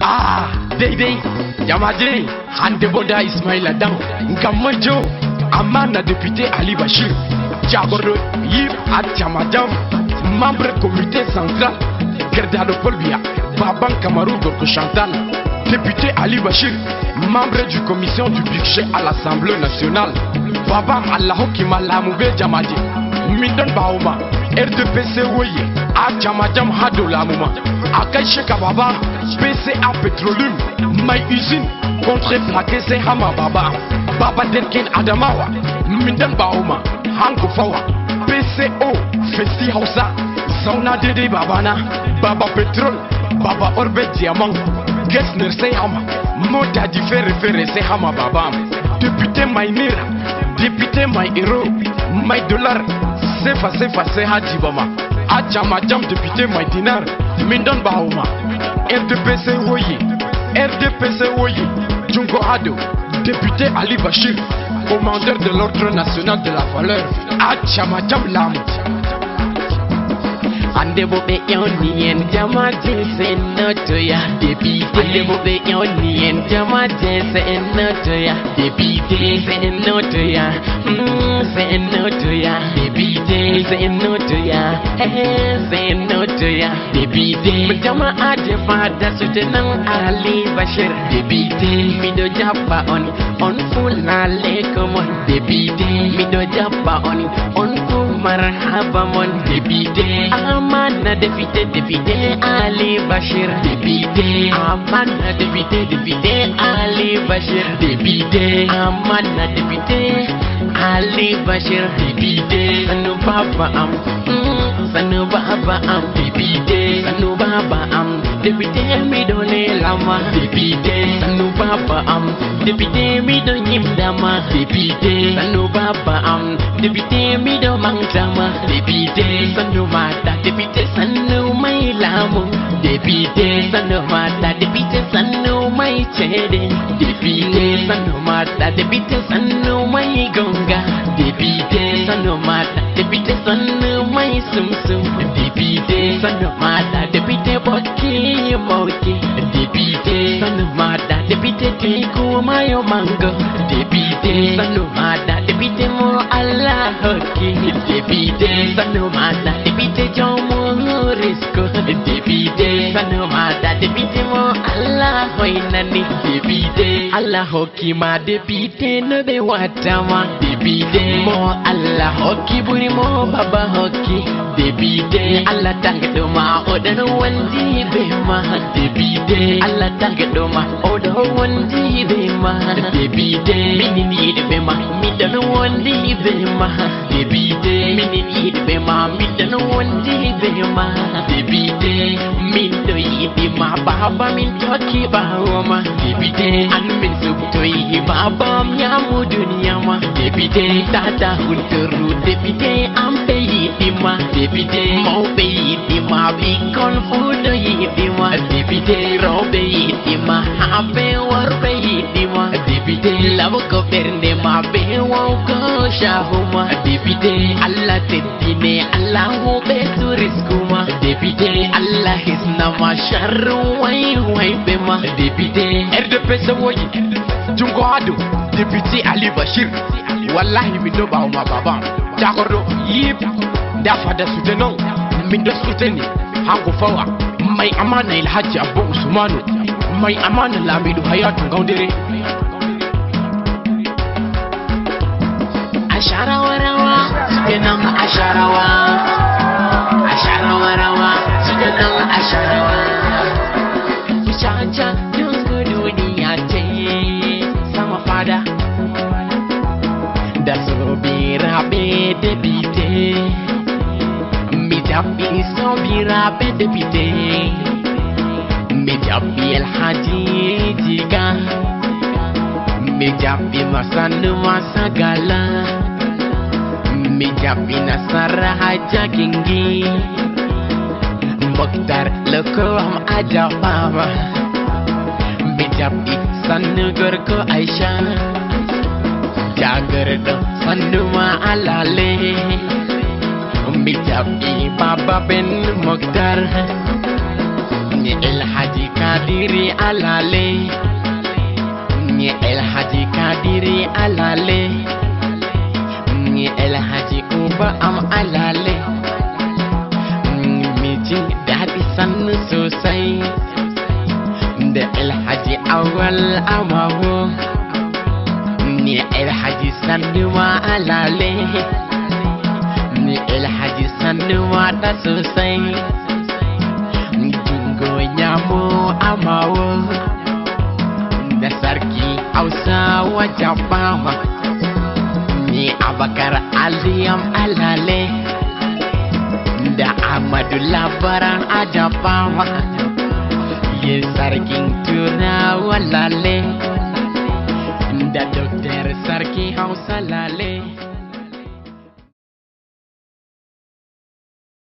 Ah, Day, Yamade, Handeboda Ismail Adam, Ngamajo, Amana député Ali Bachir, Diagoro, Yip, Atiamadam, membre comité central, Gerdado Polbia, Baban Kamarou Gorko Chantal, député Ali Bachir, membre du commission du budget à l'Assemblée nationale, Babam Allahu Kimalamoube Jamadi, Mindon Bauma, RDPC Woye, Atiamadam Hadolamuma, Akaïche Kababa, PCA Petroleum, My Usine, contre-flaqué c'est Hama Baba, Baba Denken Adamawa, Mindon Bauma, Hanko Fawa, PCO, Festi Hausa, Sauna Dede Babana, Baba Petrol, Baba Orbe Diamant, Gessner Seyama, Mota Diffé référé Seyama Baba, député Maïnira, député Maïhero, Maïdollar, Sefa Seha Dibama, Adjamadjam député Maïdinar, Mindon Bauma, RDPC Woye, Djungo Ado, député Ali Bachir, commandeur de l'ordre national de la valeur, Adjamadjam Lam. Andebo be yoni en jamaje se notoya debite. Andebo be yoni en jamaje se notoya debite. Se notoya, se notoya debite. Se notoya, se notoya debite. Jama ade fada sutenan Ali Bachir debite. Mido japa on full na lekomon debite. Mido japa on full marhaba mon debite. Amana député Ali Bachir député. Amana député Ali Bachir député. Amana député Ali Bachir député. Sanu baba am député. Sanu baba am député mi donne lama député. Sanu baba am député mi don yimdama député. Sanu baba am député mi don mangdama député. Sanu mata député sanu mai lamu député. Sanu mata député sanu mai chede député. Sanu mata député sanu mai gonga député. Sanu mata député sanu mai sumsum député. Sanu mata député boki député. Sanu mata député tiku mayo mango député. Sanu mata député mo Allah hoki député. Sanu mata député jomo risko député. Sanu mata député mo Allah hoinani député. Allah hoki ma député no be watama député. Mo Allah hoki buri mo baba hoki député. Allah tangdo ma odan wandi be ma député. Allah tangdo ma odan wandi be ma député. Mini need be ma midan wandi be ma député. Mini need be ma midan wandi be ma député. Mindo yidi ma baba min toki ba ma député. An min subtoyi baba nyamu dunia ma député. Tata hunturu député ampe yidi ma député. Mau be yidi ma bikon fudo yidi ma député. Robe yidi ma habe warbe yidi ma député. Lavo ko bernde ma be wow ko shahuma député. Allah tettine Allah ho be turiskuma député. Allah hisna ma sharru way be ma député. RDPC Woye, Djungo Ado, député Ali Bachir, Wallahi Mindo Bauma Baba, Diagoro, Yip, Dafada Soutenon, Mindo Souteni, Hanko Fawa, May Amana Il Haji Abou Ousmane, May Amana Lamidou Hayatou Gaundere. Ashara warawa, sukenan asharawa. Ashara warawa, sukenan asharawa. Chacha dungu duniya ce sama fada. Da sobira be debite. Mi jabi sobira be debite. Mi jabi El Haji Jiga. Mi jabi masanu masagala. Mi jabi nasara haja gingi. Mokhtar loko am aja mama. Mi jabi sanu gorko Aisha. Jagardo sanu ma alale. Mi jabi baba ben Mokhtar. Ni El Haji kad Kadiri alale, ni El Haji Kadiri alale, ni El Haji Uba am alale. Mijin daɗi sannu sosai, da El Haji Awal Amawo, ni El Haji sannu ma alale, ni El Haji sannu ma da sosai. Nyamo Amawo da sarki Hausawa Jabawa, ni Abakar Aliyam alale, da Ahmadu Labaran Ajabawa, ye sarkin Turawa lale, da Dr. Sarki Hausa lale.